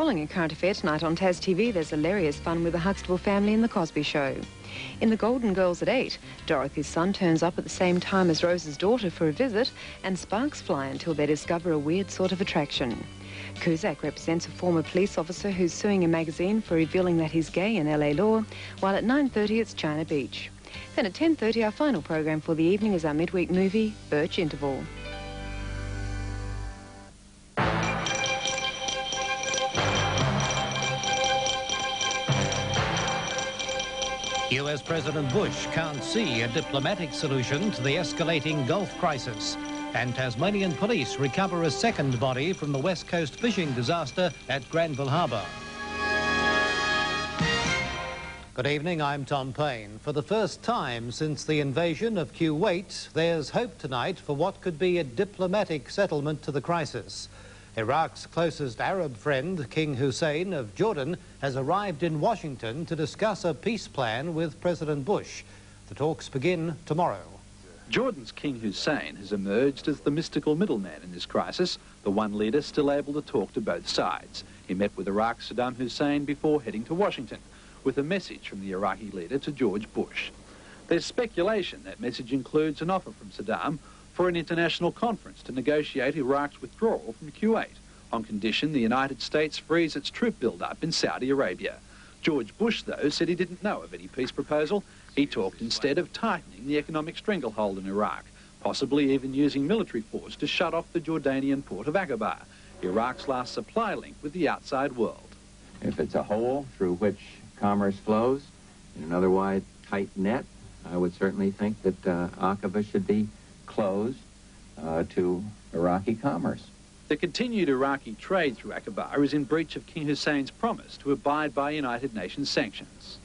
Following a current affair tonight on Tas TV, there's hilarious fun with the Huxtable family in The Cosby Show. In The Golden Girls at 8, Dorothy's son turns up at the same time as Rose's daughter for a visit, and sparks fly until they discover a weird sort of attraction. Cusack represents a former police officer who's suing a magazine for revealing that he's gay in LA law, while at 9:30 it's China Beach. Then at 10:30 our final program for the evening is our midweek movie, Birch Interval. US President Bush can't see a diplomatic solution to the escalating Gulf crisis. And Tasmanian police recover a second body from the West Coast fishing disaster at Granville Harbour. Good evening, I'm Tom Payne. For the first time since the invasion of Kuwait, there's hope tonight for what could be a diplomatic settlement to the crisis. Iraq's closest Arab friend, King Hussein of Jordan, has arrived in Washington to discuss a peace plan with President Bush. The talks begin tomorrow. Jordan's King Hussein has emerged as the mystical middleman in this crisis, the one leader still able to talk to both sides. He met with Iraq's Saddam Hussein before heading to Washington, with a message from the Iraqi leader to George Bush. There's speculation that message includes an offer from Saddam for an international conference to negotiate Iraq's withdrawal from Kuwait, on condition the United States frees its troop build-up in Saudi Arabia. George Bush, though, said he didn't know of any peace proposal. He talked instead of tightening the economic stranglehold in Iraq, possibly even using military force to shut off the Jordanian port of Aqaba, Iraq's last supply link with the outside world. If it's a hole through which commerce flows in an otherwise tight net, I would certainly think that Aqaba should be closed to Iraqi commerce. The continued Iraqi trade through Aqaba is in breach of King Hussein's promise to abide by United Nations sanctions.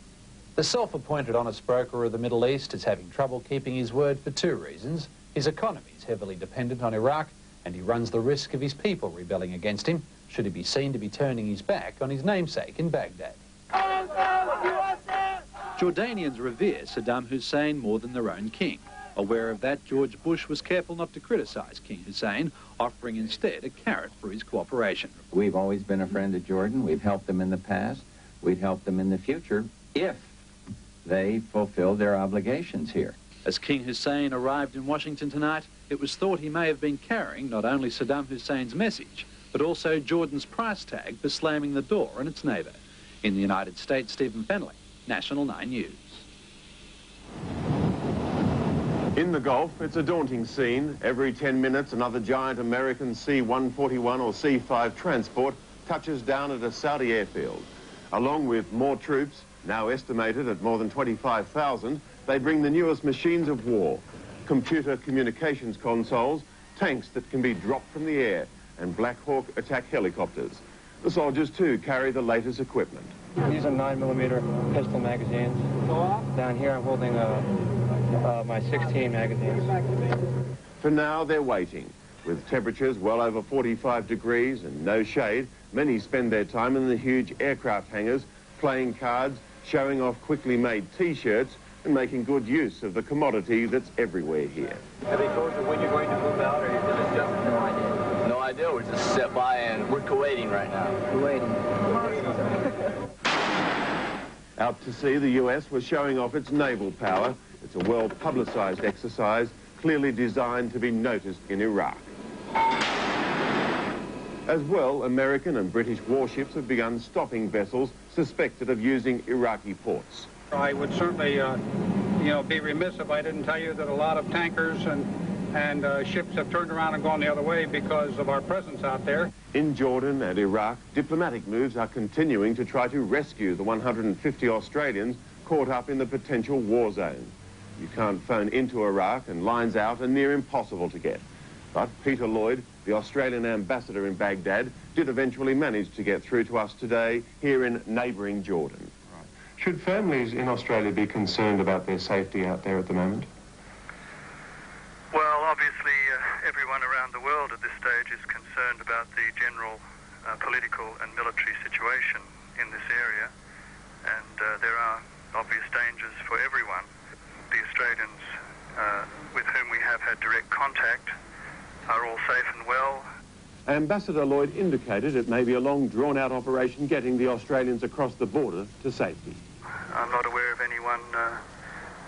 The self-appointed honest broker of the Middle East is having trouble keeping his word for two reasons. His economy is heavily dependent on Iraq, and he runs the risk of his people rebelling against him, should he be seen to be turning his back on his namesake in Baghdad. Jordanians revere Saddam Hussein more than their own king. Aware of that, George Bush was careful not to criticise King Hussein, offering instead a carrot for his cooperation. We've always been a friend of Jordan. We've helped them in the past. We'd help them in the future if they fulfill their obligations here. As King Hussein arrived in Washington tonight, it was thought he may have been carrying not only Saddam Hussein's message, but also Jordan's price tag for slamming the door on its neighbour. In the United States, Stephen Fenley, National 9 News. In the Gulf, it's a daunting scene. Every 10 minutes, another giant American C-141 or C-5 transport touches down at a Saudi airfield. Along with more troops, now estimated at more than 25,000, they bring the newest machines of war, computer communications consoles, tanks that can be dropped from the air, and Black Hawk attack helicopters. The soldiers, too, carry the latest equipment. These are 9mm pistol magazines. Down here I'm holding my 16 magazines. For now, they're waiting. With temperatures well over 45 degrees and no shade, many spend their time in the huge aircraft hangars, playing cards, showing off quickly made T-shirts, and making good use of the commodity that's everywhere here. Have they told you when you're going to move out, or is it just no idea? No idea. We're just set by and we're Kuwaiting right now. Out to sea, the US was showing off its naval power. It's a well-publicized exercise, clearly designed to be noticed in Iraq. As well, American and British warships have begun stopping vessels suspected of using Iraqi ports. I would certainly, be remiss if I didn't tell you that a lot of tankers and ships have turned around and gone the other way because of our presence out there. In Jordan and Iraq, diplomatic moves are continuing to try to rescue the 150 Australians caught up in the potential war zone. You can't phone into Iraq, and lines out are near impossible to get. But Peter Lloyd, the Australian ambassador in Baghdad, did eventually manage to get through to us today here in neighbouring Jordan. Should families in Australia be concerned about their safety out there at the moment? Well, obviously, everyone around the world at this stage is concerned about the general political and military situation in this area, and there are obvious dangers for everyone. The Australians with whom we have had direct contact are all safe and well. Ambassador Lloyd indicated it may be a long, drawn-out operation getting the Australians across the border to safety. I'm not aware of anyone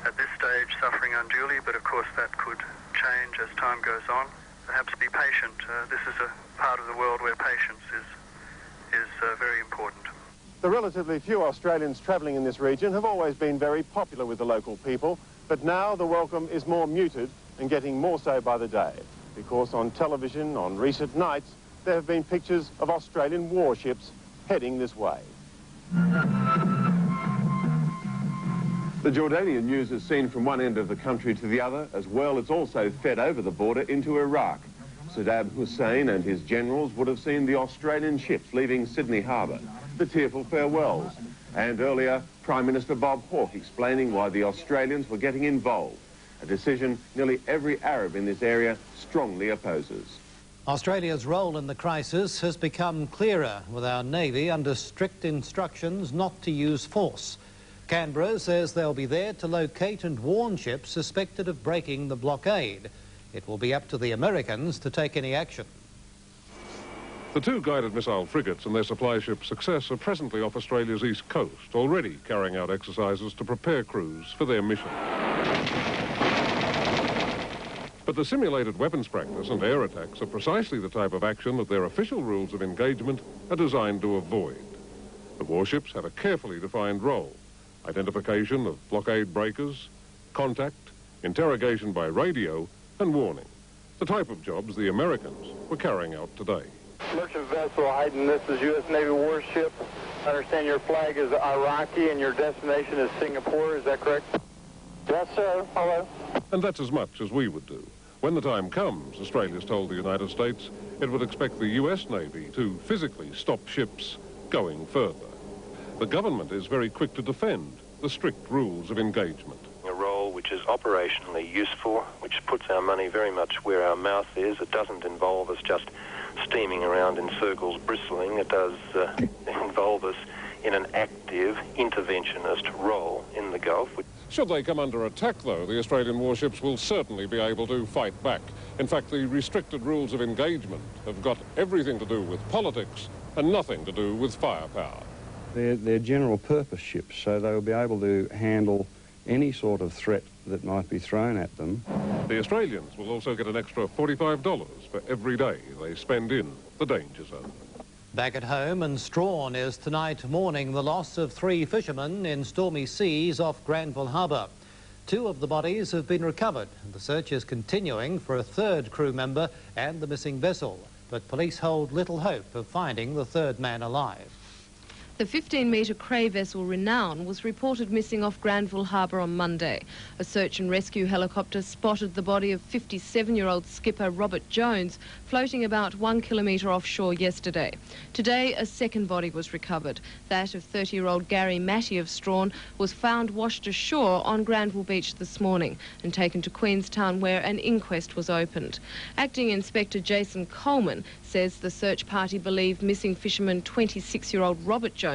at this stage suffering unduly, but of course that could change as time goes on. Perhaps be patient. This is a part of the world where patience is very important. The relatively few Australians travelling in this region have always been very popular with the local people, but now the welcome is more muted and getting more so by the day, because on television on recent nights there have been pictures of Australian warships heading this way. The Jordanian news is seen from one end of the country to the other. As well, it's also fed over the border into Iraq. Saddam Hussein and his generals would have seen the Australian ships leaving Sydney Harbour, the tearful farewells, and earlier Prime Minister Bob Hawke explaining why the Australians were getting involved, a decision nearly every Arab in this area strongly opposes. Australia's role in the crisis has become clearer, with our Navy under strict instructions not to use force. Canberra says they'll be there to locate and warn ships suspected of breaking the blockade. It will be up to the Americans to take any action. The two guided missile frigates and their supply ship Success are presently off Australia's east coast, already carrying out exercises to prepare crews for their mission. But the simulated weapons practice and air attacks are precisely the type of action that their official rules of engagement are designed to avoid. The warships have a carefully defined role: identification of blockade breakers, contact, interrogation by radio, and warning. The type of jobs the Americans were carrying out today. Merchant vessel Hayden, this is U.S. Navy warship. I understand your flag is Iraqi and your destination is Singapore, is that correct? Yes, sir. Hello. And that's as much as we would do. When the time comes, Australia's told the United States it would expect the U.S. Navy to physically stop ships going further. The government is very quick to defend the strict rules of engagement. A role which is operationally useful, which puts our money very much where our mouth is. It doesn't involve us just steaming around in circles bristling. It does involve us in an active interventionist role in the Gulf. Should they come under attack, though, the Australian warships will certainly be able to fight back. In fact, the restricted rules of engagement have got everything to do with politics and nothing to do with firepower. They're general purpose ships, so they'll be able to handle any sort of threat that might be thrown at them. The Australians will also get an extra $45 for every day they spend in the danger zone. Back at home, and Strahan is tonight mourning the loss of 3 fishermen in stormy seas off Granville Harbour. 2 of the bodies have been recovered, and the search is continuing for a 3rd crew member and the missing vessel. But police hold little hope of finding the 3rd man alive. The 15-metre Cray vessel Renown was reported missing off Granville Harbour on Monday. A search and rescue helicopter spotted the body of 57-year-old skipper Robert Jones floating about 1 kilometre offshore yesterday. Today, a 2nd body was recovered. That of 30-year-old Gary Matty of Strahan was found washed ashore on Granville Beach this morning and taken to Queenstown, where an inquest was opened. Acting Inspector Jason Coleman says the search party believe missing fisherman 26-year-old Robert Jones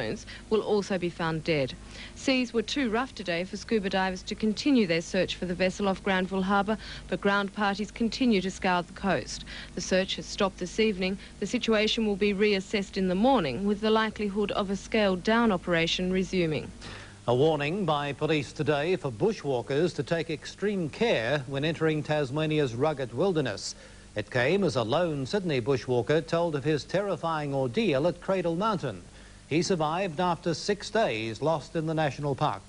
will also be found dead. Seas were too rough today for scuba divers to continue their search for the vessel off Granville Harbour, but ground parties continue to scour the coast. The search has stopped this evening. The situation will be reassessed in the morning, with the likelihood of a scaled-down operation resuming. A warning by police today for bushwalkers to take extreme care when entering Tasmania's rugged wilderness. It came as a lone Sydney bushwalker told of his terrifying ordeal at Cradle Mountain. He survived after 6 days lost in the national park.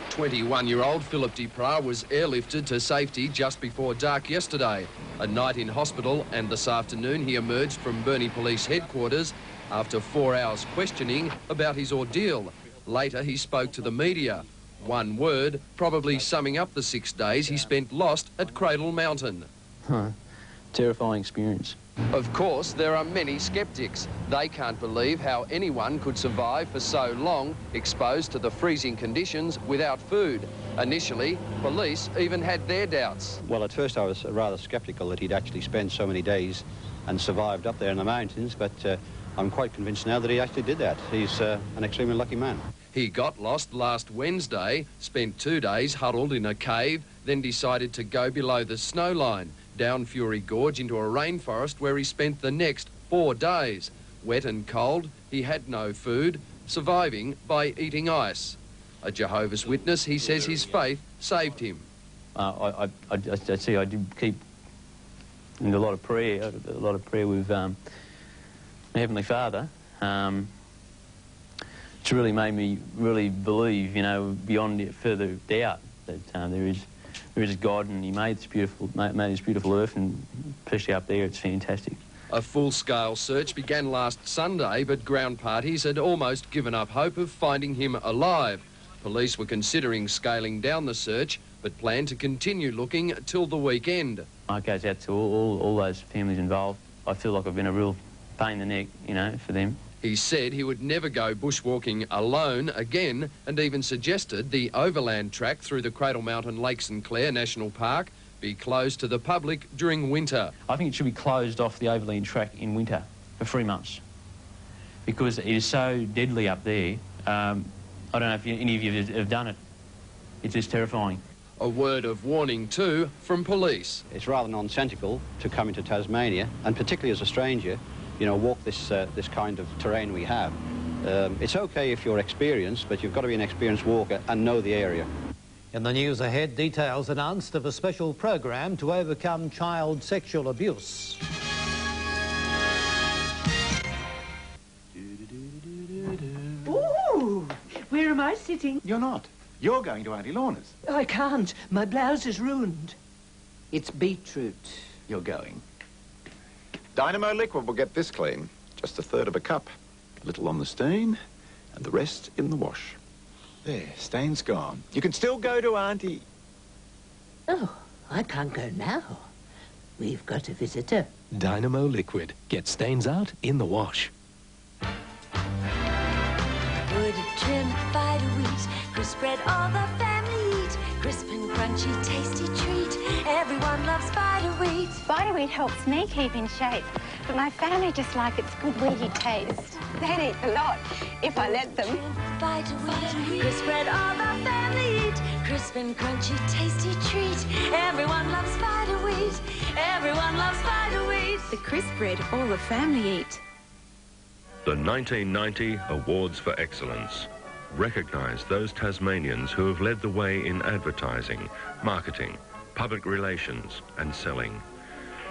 21-year-old Philip Dupras was airlifted to safety just before dark yesterday. A night in hospital, and this afternoon he emerged from Burnie Police headquarters after 4 hours questioning about his ordeal. Later he spoke to the media. One word, probably summing up the 6 days he spent lost at Cradle Mountain. Terrifying experience. Of course, there are many sceptics. They can't believe how anyone could survive for so long, exposed to the freezing conditions without food. Initially, police even had their doubts. Well, at first I was rather sceptical that he'd actually spent so many days and survived up there in the mountains, but I'm quite convinced now that he actually did that. He's an extremely lucky man. He got lost last Wednesday, spent 2 days huddled in a cave, then decided to go below the snow line. down Fury Gorge into a rainforest where he spent the next 4 days. Wet and cold, he had no food, surviving by eating ice. A Jehovah's Witness, he says his faith saved him. I did keep in a lot of prayer with my Heavenly Father. It's really made me really believe, you know, beyond further doubt that there is God, and He made this beautiful earth, and especially up there, it's fantastic. A full-scale search began last Sunday, but ground parties had almost given up hope of finding him alive. Police were considering scaling down the search, but plan to continue looking till the weekend. It goes out to all those families involved. I feel like I've been a real pain in the neck, you know, for them. He said he would never go bushwalking alone again, and even suggested the overland track through the Cradle Mountain Lake St Clair National Park be closed to the public during winter. I think it should be closed off, the overland track, in winter for 3 months, because it is so deadly up there. I don't know if any of you have done it. It's just terrifying. A word of warning too from police. It's rather nonsensical to come into Tasmania, and particularly as a stranger, you know, walk this kind of terrain we have. It's okay if you're experienced, but you've got to be an experienced walker and know the area. In the news ahead, details announced of a special program to overcome child sexual abuse. Ooh, where am I sitting? You're not. You're going to Auntie Lorna's. I can't. My blouse is ruined. It's beetroot. You're going. Dynamo Liquid will get this clean. Just 1/3 of a cup. A little on the stain, and the rest in the wash. There, stain's gone. You can still go to Auntie. Oh, I can't go now. We've got a visitor. Dynamo Liquid. Get stains out in the wash. Wood trim, Vita Wheat, crisp bread all the family eat. Crisp and crunchy, tasty treat. Everyone loves Vita Wheat. Vita Wheat helps me keep in shape, but my family just like its good wheaty taste. They'd eat a lot if I let them. Vita Wheat, crisp bread all the family eat. Crisp and crunchy, tasty treat. Everyone loves Vita Wheat. Everyone loves Vita Wheat. The crisp bread all the family eat. The 1990 Awards for Excellence recognise those Tasmanians who have led the way in advertising, marketing, public relations and selling.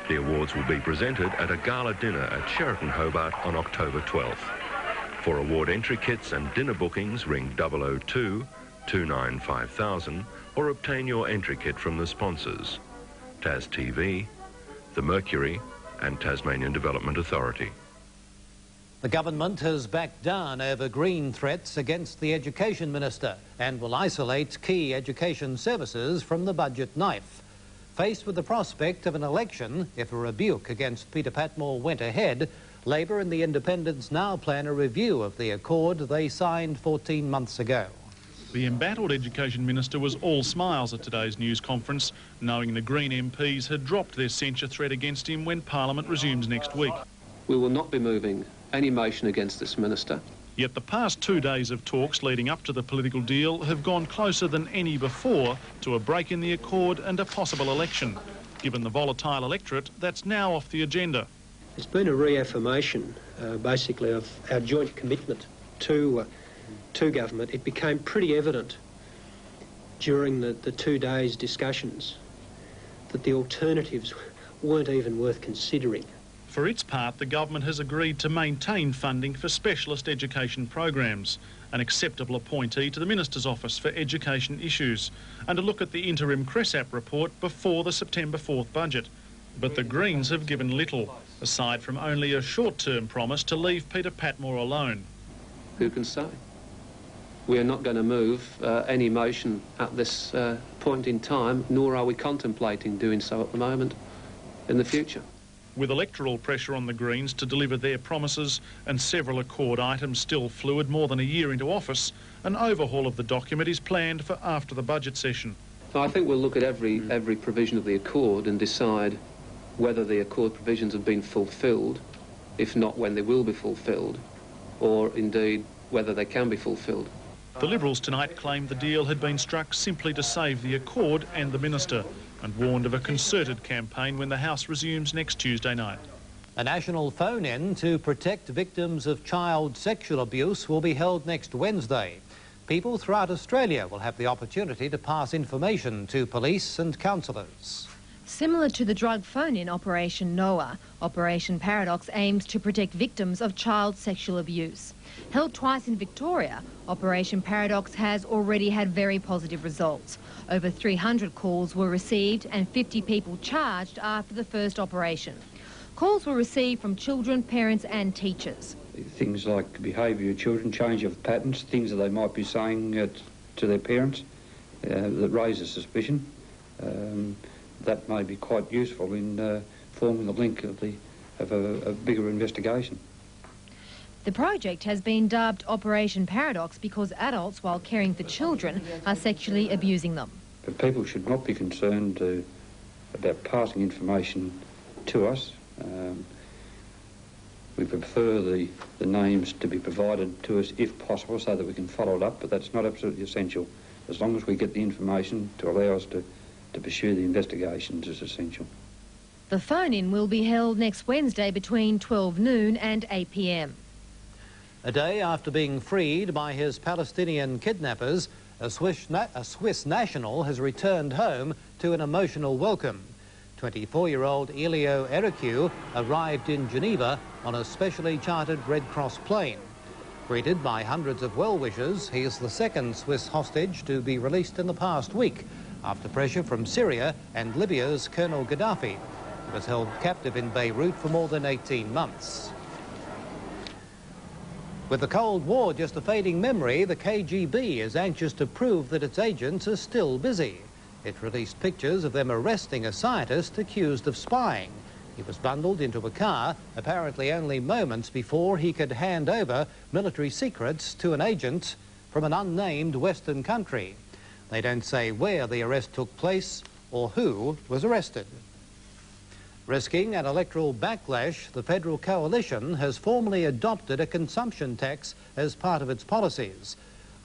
The awards will be presented at a gala dinner at Sheraton Hobart on October 12th. For award entry kits and dinner bookings, ring 002 29 5000 or obtain your entry kit from the sponsors: Tas TV, the Mercury and Tasmanian Development Authority. The government has backed down over Green threats against the Education Minister and will isolate key education services from the budget knife. Faced with the prospect of an election, if a rebuke against Peter Patmore went ahead, Labor and the Independents now plan a review of the accord they signed 14 months ago. The embattled Education Minister was all smiles at today's news conference, knowing the Green MPs had dropped their censure threat against him when Parliament resumes next week. We will not be moving any motion against this minister. Yet the past 2 days of talks leading up to the political deal have gone closer than any before to a break in the accord and a possible election. Given the volatile electorate, that's now off the agenda. It's been a reaffirmation, basically, of our joint commitment to government. It became pretty evident during the 2 days' discussions that the alternatives weren't even worth considering. For its part, the government has agreed to maintain funding for specialist education programs, an acceptable appointee to the Minister's Office for Education Issues, and a look at the interim Cressap report before the September 4th budget. But the Greens have given little, aside from only a short-term promise to leave Peter Patmore alone. Who can say? We are not going to move any motion at this point in time, nor are we contemplating doing so at the moment in the future. With electoral pressure on the Greens to deliver their promises and several accord items still fluid more than a year into office, an overhaul of the document is planned for after the budget session. I think we'll look at every provision of the accord and decide whether the accord provisions have been fulfilled, if not when they will be fulfilled, or indeed whether they can be fulfilled. The Liberals tonight claimed the deal had been struck simply to save the accord and the minister, and warned of a concerted campaign when the House resumes next Tuesday night. A national phone-in to protect victims of child sexual abuse will be held next Wednesday. People throughout Australia will have the opportunity to pass information to police and counsellors. Similar to the drug phone-in Operation Noah, Operation Paradox aims to protect victims of child sexual abuse. Held twice in Victoria, Operation Paradox has already had very positive results. Over 300 calls were received and 50 people charged after the first operation. Calls were received from children, parents and teachers. Things like behaviour of children, change of patterns, things that they might be saying to their parents that raise a suspicion. That may be quite useful in forming the link of a bigger investigation. The project has been dubbed Operation Paradox because adults, while caring for children, are sexually abusing them. But people should not be concerned about passing information to us. We prefer the names to be provided to us if possible so that we can follow it up, but that's not absolutely essential. As long as we get the information to allow us to pursue the investigations is essential. The phone-in will be held next Wednesday between 12 noon and 8 p.m. A day after being freed by his Palestinian kidnappers, a Swiss national has returned home to an emotional welcome. 24-year-old Elio Erekiu arrived in Geneva on a specially chartered Red Cross plane. Greeted by hundreds of well-wishers, he is the second Swiss hostage to be released in the past week, after pressure from Syria and Libya's Colonel Gaddafi. He was held captive in Beirut for more than 18 months. With the Cold War just a fading memory, the KGB is anxious to prove that its agents are still busy. It released pictures of them arresting a scientist accused of spying. He was bundled into a car, apparently only moments before he could hand over military secrets to an agent from an unnamed Western country. They don't say where the arrest took place or who was arrested. Risking an electoral backlash, the Federal Coalition has formally adopted a consumption tax as part of its policies.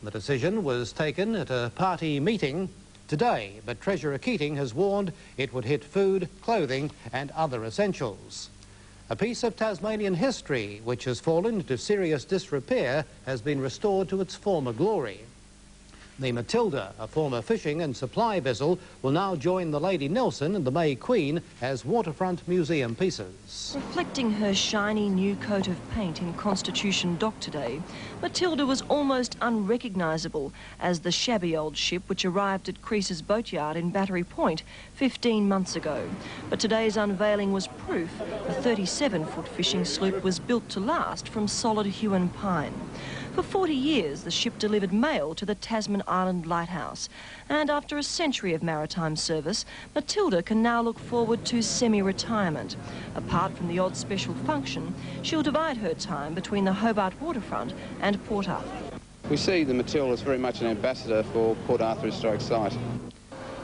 The decision was taken at a party meeting today, but Treasurer Keating has warned it would hit food, clothing and other essentials. A piece of Tasmanian history, which has fallen into serious disrepair, has been restored to its former glory. The Matilda, a former fishing and supply vessel, will now join the Lady Nelson and the May Queen as waterfront museum pieces. Reflecting her shiny new coat of paint in Constitution Dock today, Matilda was almost unrecognisable as the shabby old ship which arrived at Crease's boatyard in Battery Point 15 months ago. But today's unveiling was proof the 37-foot fishing sloop was built to last from solid hewn pine. For 40 years, the ship delivered mail to the Tasman Island Lighthouse. And after a century of maritime service, Matilda can now look forward to semi-retirement. Apart from the odd special function, she'll divide her time between the Hobart waterfront and Port Arthur. We see the Matilda as very much an ambassador for Port Arthur Historic Site.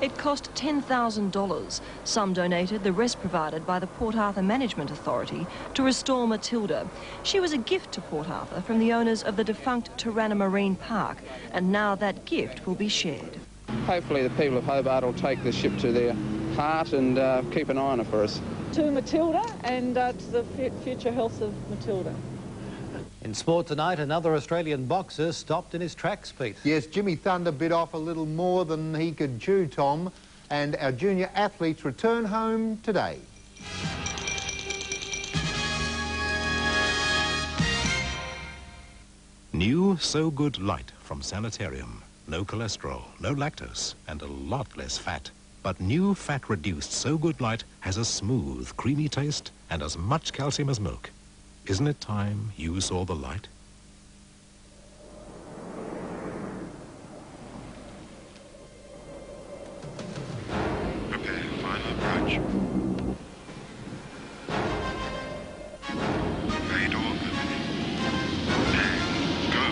It cost $10,000. Some donated, the rest provided by the Port Arthur Management Authority to restore Matilda. She was a gift to Port Arthur from the owners of the defunct Turana Marine Park, and now that gift will be shared. Hopefully the people of Hobart will take the ship to their heart and keep an eye on it for us. To Matilda and to the future health of Matilda. In sport tonight, another Australian boxer stopped in his tracks, Pete. Yes, Jimmy Thunder bit off a little more than he could chew, Tom, and our junior athletes return home today. New So Good Light from Sanitarium. No cholesterol, no lactose, and a lot less fat. But new fat-reduced So Good Light has a smooth, creamy taste and as much calcium as milk. Isn't it time you saw the light? Prepare final approach. Bay door opening. And go.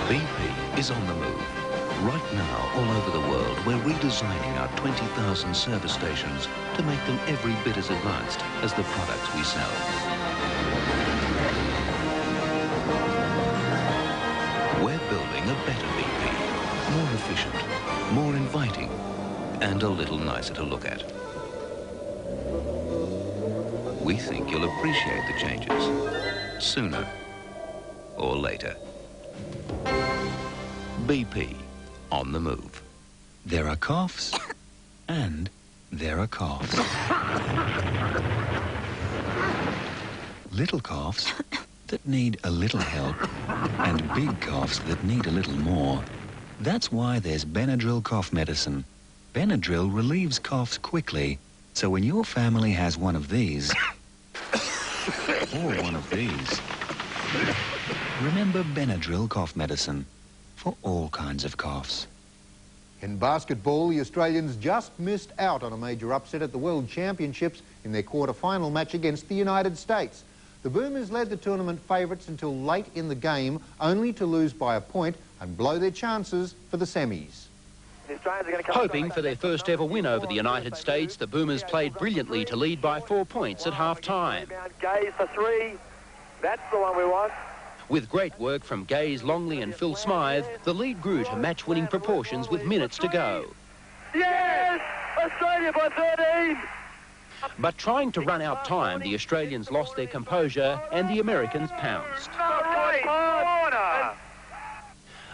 BP is on the move. Right now, all over the world, we're redesigning our 20,000 service stations to make them every bit as advanced as the products we sell. a better BP. More efficient, more inviting, and a little nicer to look at. We think you'll appreciate the changes sooner or later. BP, on the move. There are coughs and there are coughs. Little coughs that need a little help and big coughs that need a little more. That's why there's Benadryl cough medicine. Benadryl relieves coughs quickly, so when your family has one of these, or one of these, remember Benadryl cough medicine for all kinds of coughs. In basketball, the Australians just missed out on a major upset at the World Championships in their quarter-final match against the United States. The Boomers led the tournament favourites until late in the game, only to lose by a point and blow their chances for the semis. Hoping for their first ever win over the United States, the Boomers played brilliantly to lead by 4 points at half-time. Gaze for three. That's the one we want. With great work from Gaze, Longley and Phil Smythe, the lead grew to match-winning proportions with minutes to go. Yes! Australia by 13! But trying to run out time, the Australians lost their composure and the Americans pounced.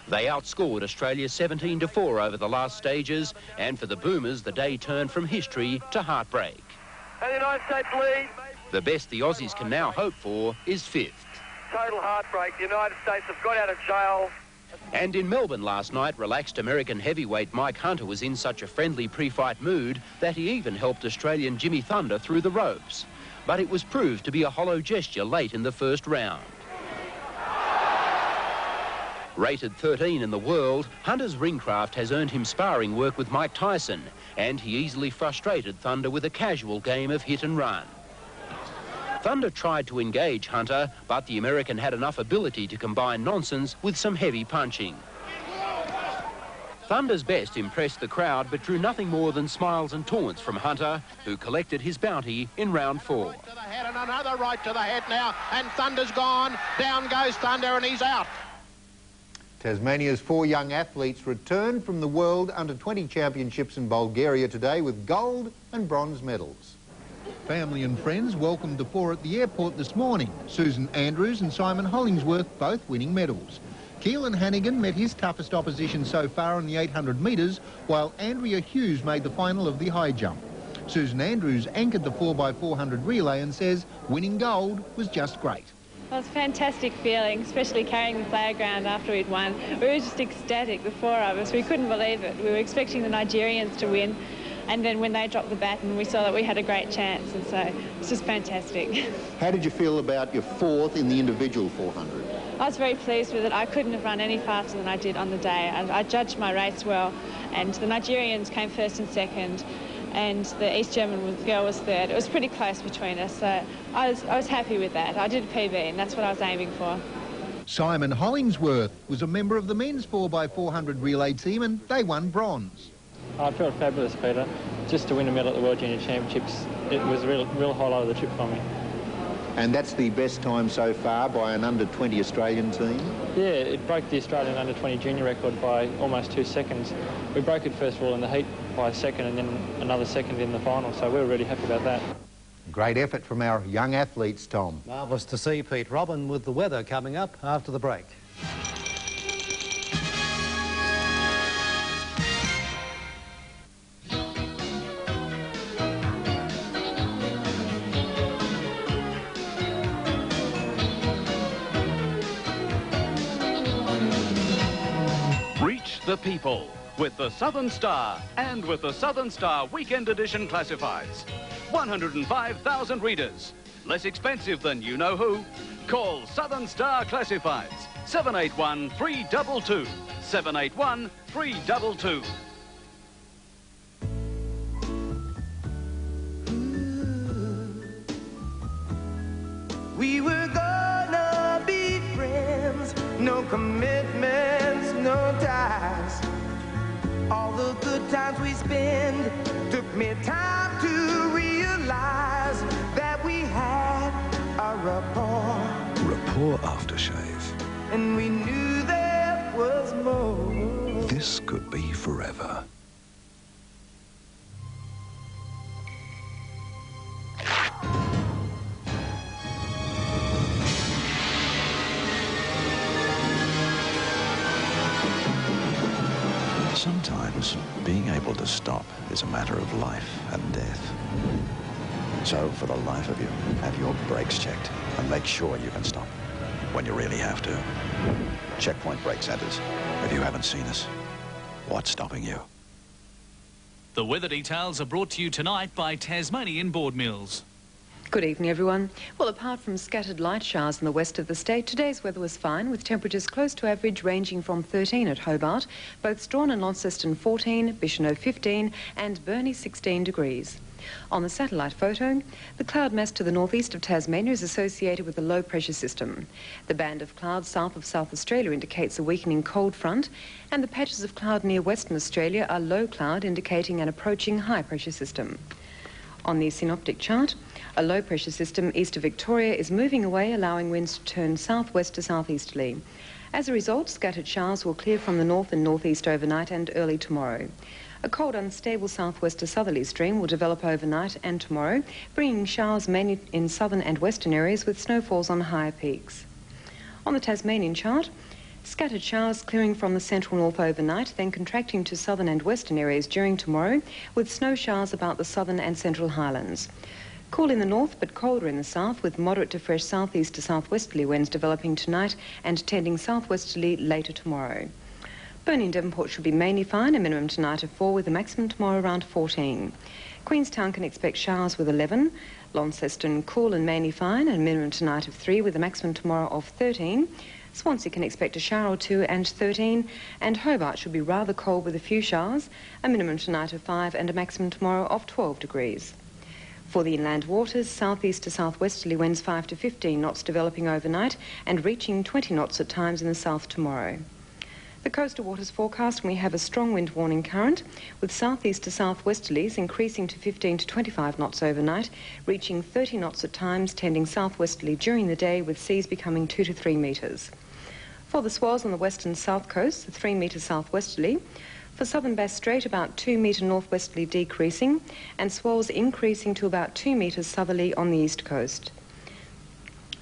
They outscored Australia 17-4 over the last stages, and for the Boomers, the day turned from history to heartbreak. And the United States lead. The best the Aussies can now hope for is 5th. Total heartbreak. The United States have got out of jail. And in Melbourne last night, relaxed American heavyweight Mike Hunter was in such a friendly pre-fight mood that he even helped Australian Jimmy Thunder through the ropes. But it was proved to be a hollow gesture late in the first round. Rated 13 in the world, Hunter's ringcraft has earned him sparring work with Mike Tyson, and he easily frustrated Thunder with a casual game of hit and run. Thunder tried to engage Hunter, but the American had enough ability to combine nonsense with some heavy punching. Thunder's best impressed the crowd, but drew nothing more than smiles and taunts from Hunter, who collected his bounty in round 4. Right to the head and another right to the head now, and Thunder's gone. Down goes Thunder and he's out. Tasmania's 4 young athletes returned from the World Under-20 Championships in Bulgaria today with gold and bronze medals. Family and friends welcomed the 4 at the airport this morning. Susan Andrews and Simon Hollingsworth both winning medals. Keelan Hannigan met his toughest opposition so far in the 800 metres, while Andrea Hughes made the final of the high jump. Susan Andrews anchored the 4x400 relay and says winning gold was just great. Well, it's a fantastic feeling, especially carrying the flag around after we'd won. We were just ecstatic, the 4 of us. We couldn't believe it. We were expecting the Nigerians to win. And then when they dropped the baton, we saw that we had a great chance, and so it's just fantastic. How did you feel about your 4th in the individual 400? I was very pleased with it. I couldn't have run any faster than I did on the day. I judged my race well, and the Nigerians came 1st and 2nd, and the East German girl was 3rd. It was pretty close between us, so I was happy with that. I did a PB, and that's what I was aiming for. Simon Hollingsworth was a member of the men's 4x400 relay team, and they won bronze. I felt fabulous, Peter. Just to win a medal at the World Junior Championships, it was a real highlight of the trip for me. And that's the best time so far by an under-20 Australian team? Yeah, it broke the Australian under-20 junior record by almost 2 seconds. We broke it first of all in the heat by a second and then another second in the final, so we were really happy about that. Great effort from our young athletes, Tom. Marvellous to see, Pete. Robin with the weather coming up after the break. The people with the Southern Star and with the Southern Star Weekend Edition Classifieds. 105,000 readers. Less expensive than you know who. Call Southern Star Classifieds. 781 322. 781 322. We were gonna be friends, no commitments, no ties. All the good times we spend took me time to realize that we had a rapport. Rapport aftershave. And we knew there was more. This could be forever. Sometimes being able to stop is a matter of life and death. So for the life of you, have your brakes checked and make sure you can stop when you really have to. Checkpoint Brake Centres. If you haven't seen us, what's stopping you? The weather details are brought to you tonight by Tasmanian Board Mills. Good evening, everyone. Well, apart from scattered light showers in the west of the state, today's weather was fine, with temperatures close to average ranging from 13 at Hobart, both Strahan and Launceston 14, Bicheno 15 and Burnie 16 degrees. On the satellite photo, the cloud mass to the northeast of Tasmania is associated with a low pressure system. The band of clouds south of South Australia indicates a weakening cold front, and the patches of cloud near Western Australia are low cloud, indicating an approaching high pressure system. On the synoptic chart, a low pressure system east of Victoria is moving away, allowing winds to turn southwest to southeasterly. As a result, scattered showers will clear from the north and northeast overnight and early tomorrow. A cold, unstable southwest to southerly stream will develop overnight and tomorrow, bringing showers mainly in southern and western areas with snowfalls on higher peaks. On the Tasmanian chart, scattered showers clearing from the central north overnight, then contracting to southern and western areas during tomorrow, with snow showers about the southern and central highlands. Cool in the north, but colder in the south, with moderate to fresh southeast to southwesterly winds developing tonight and tending southwesterly later tomorrow. Burnie and Devonport should be mainly fine, a minimum tonight of 4 with a maximum tomorrow around 14. Queenstown can expect showers with 11. Launceston cool and mainly fine, a minimum tonight of 3 with a maximum tomorrow of 13. Swansea can expect a shower or 2 and 13. And Hobart should be rather cold with a few showers, a minimum tonight of 5 and a maximum tomorrow of 12 degrees. For the inland waters, southeast to southwesterly winds 5 to 15 knots developing overnight and reaching 20 knots at times in the south tomorrow. The coastal waters forecast, we have a strong wind warning current, with southeast to southwesterlies increasing to 15 to 25 knots overnight, reaching 30 knots at times, tending southwesterly during the day, with seas becoming 2 to 3 metres. For the swells on the western south coast, 3 metres southwesterly. For southern Bass Strait, about 2 metre northwesterly decreasing, and swells increasing to about 2 metres southerly on the east coast.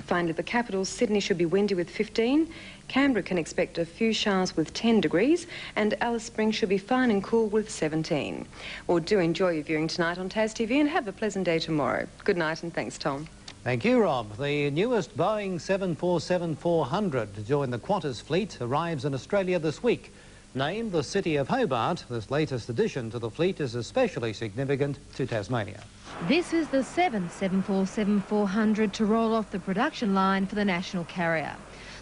Finally, the capital, Sydney, should be windy with 15. Canberra can expect a few showers with 10 degrees, and Alice Springs should be fine and cool with 17. Well, do enjoy your viewing tonight on Tas TV and have a pleasant day tomorrow. Good night and thanks, Tom. Thank you, Rob. The newest Boeing 747-400 to join the Qantas fleet arrives in Australia this week. Named the City of Hobart, this latest addition to the fleet is especially significant to Tasmania. This is the 7th 747-400 to roll off the production line for the national carrier.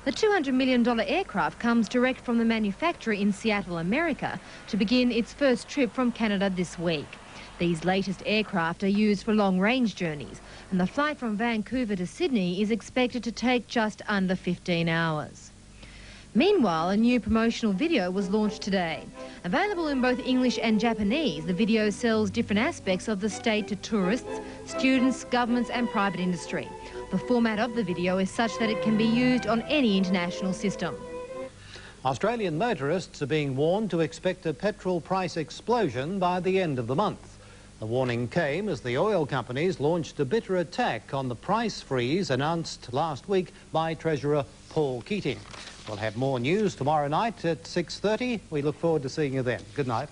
The $200 million aircraft comes direct from the manufacturer in Seattle, America, to begin its first trip from Canada this week. These latest aircraft are used for long-range journeys, and the flight from Vancouver to Sydney is expected to take just under 15 hours. Meanwhile, a new promotional video was launched today. Available in both English and Japanese, the video sells different aspects of the state to tourists, students, governments and private industry. The format of the video is such that it can be used on any international system. Australian motorists are being warned to expect a petrol price explosion by the end of the month. The warning came as the oil companies launched a bitter attack on the price freeze announced last week by Treasurer Paul Keating. We'll have more news tomorrow night at 6:30. We look forward to seeing you then. Good night.